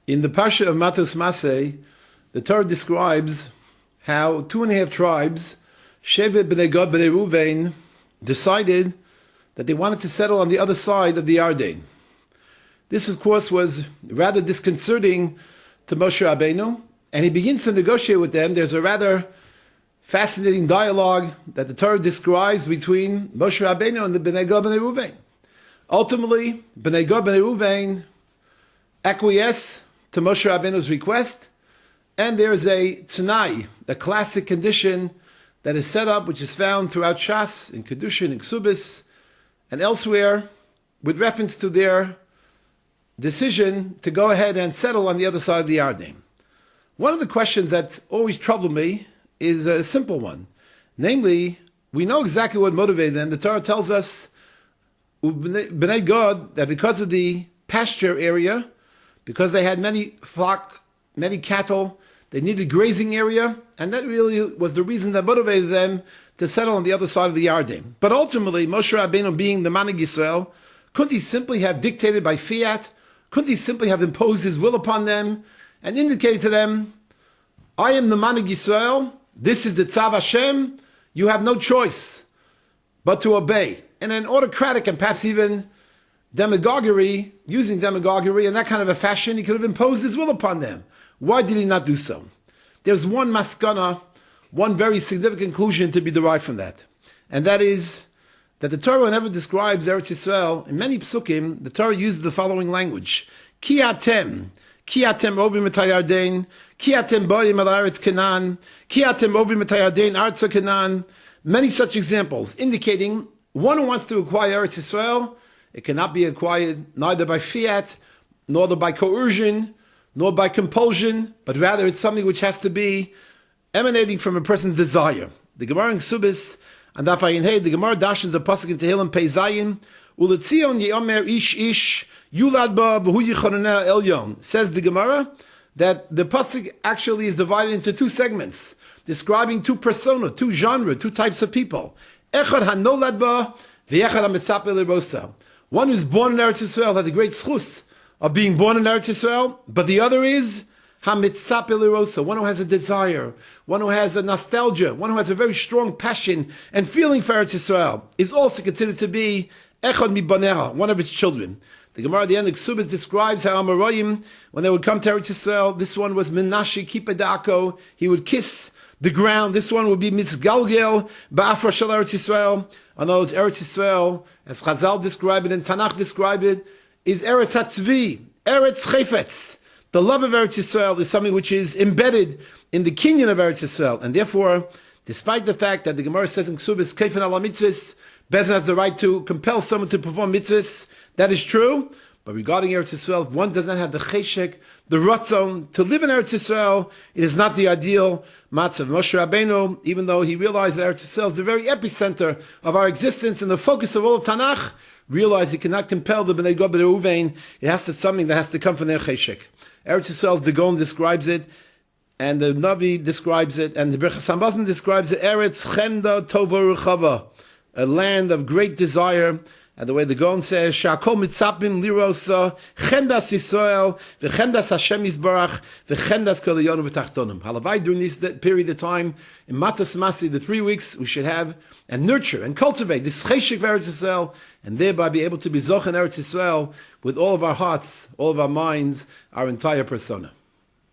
In the Parsha of Matos Masei, the Torah describes how 2.5 tribes, Shevet, Bnei Gad, Bnei Ruvain, decided that they wanted to settle on the other side of the Yarden. This, of course, was rather disconcerting to Moshe Rabbeinu, and he begins to negotiate with them. There's a rather fascinating dialogue that the Torah describes between Moshe Rabbeinu and the Bnei Gad, Bnei Ruvain. Ultimately, Bnei Gad, Bnei Ruvain acquiesce to Moshe Rabbeinu's request, and there's a Tanai, the classic condition that is set up, which is found throughout Shas, in Kedushin, in Ksubis, and elsewhere, with reference to their decision to go ahead and settle on the other side of the Yarden. One of the questions that's always troubled me is a simple one. Namely, we know exactly what motivated them. The Torah tells us, Bnei Gad, that because of the pasture area, because they had many flock, many cattle, they needed grazing area, and that really was the reason that motivated them to settle on the other side of the Yarden. But ultimately, Moshe Rabbeinu, being the Manig Yisrael, couldn't he simply have dictated by fiat? Couldn't he simply have imposed his will upon them and indicated to them, I am the Manig Yisrael, this is the Tzav Hashem, you have no choice but to obey. In an autocratic and perhaps even demagoguery, using demagoguery in that kind of a fashion, he could have imposed his will upon them. Why did he not do so? There's one maskana, one very significant conclusion to be derived from that. And that is that the Torah, whenever describes Eretz Yisrael, in many psukim, the Torah uses the following language. Ki atem ovim et hayarden, ki atem boim al Eretz Canaan, ki atem ovim et hayarden arza Canaan. Many such examples indicating one who wants to acquire Eretz Yisrael, it cannot be acquired neither by fiat, nor by coercion, nor by compulsion, but rather it's something which has to be emanating from a person's desire. The Gemara in Ksubis, and Daf Ayin Hey, the Gemara dashes the pasuk in Tehillim Pei Zayin, Uletzion yeomer ish yulad ba b'hu yichononeh elyon. Says the Gemara that the pasuk actually is divided into two segments, describing two persona, two genre, two types of people. Echad hanolad ba v'echad hamitzape l'rosa. One who's born in Eretz Yisrael had the great schus of being born in Eretz Yisrael, but the other is hamitzape l'rosa, one who has a desire, one who has a nostalgia, one who has a very strong passion and feeling for Eretz Yisrael, is also considered to be echad mibaneha, one of its children. The Gemara at the end of Ksubis describes how Amoraim, when they would come to Eretz Yisrael, this one was Menashe Kipadako, he would kiss the ground. This one would be Mitzgalgel Ba'afra Shel Eretz Yisrael. I know it's Eretz Yisrael, as Chazal describe it and Tanakh describe it, is Eretz HaTzvi, Eretz Chayfetz. The love of Eretz Yisrael is something which is embedded in the kinyan of Eretz Yisrael. And therefore, despite the fact that the Gemara says in Ksubis, Keifen ala mitzvahs, Bezin has the right to compel someone to perform mitzvahs, that is true. But regarding Eretz Yisrael, if one does not have the cheshek, the ratzon, to live in Eretz Yisrael, it is not the ideal matzav. Moshe Rabbeinu, even though he realized that Eretz Yisrael is the very epicenter of our existence and the focus of all of Tanakh, realized he cannot compel the Bnei Gad, Bnei Ruvain. It has to something that has to come from their cheshek. Eretz Yisrael's the Gon describes it, and the Navi describes it, and the Birchas Hamazon describes it, Eretz Chemda Tova Rechava, a land of great desire. And the way the Gon says, Sha'akol mitzapim lirosa, chendas Yisrael, v'chendas Hashem Yisbarach, v'chendas kol yonu v'tachtonim. Halavai, during this period of time, in Matos Masei, the 3 weeks, we should have and nurture and cultivate this cheshik of Eretz Yisrael, and thereby be able to be zoch in Eretz Yisrael with all of our hearts, all of our minds, our entire persona.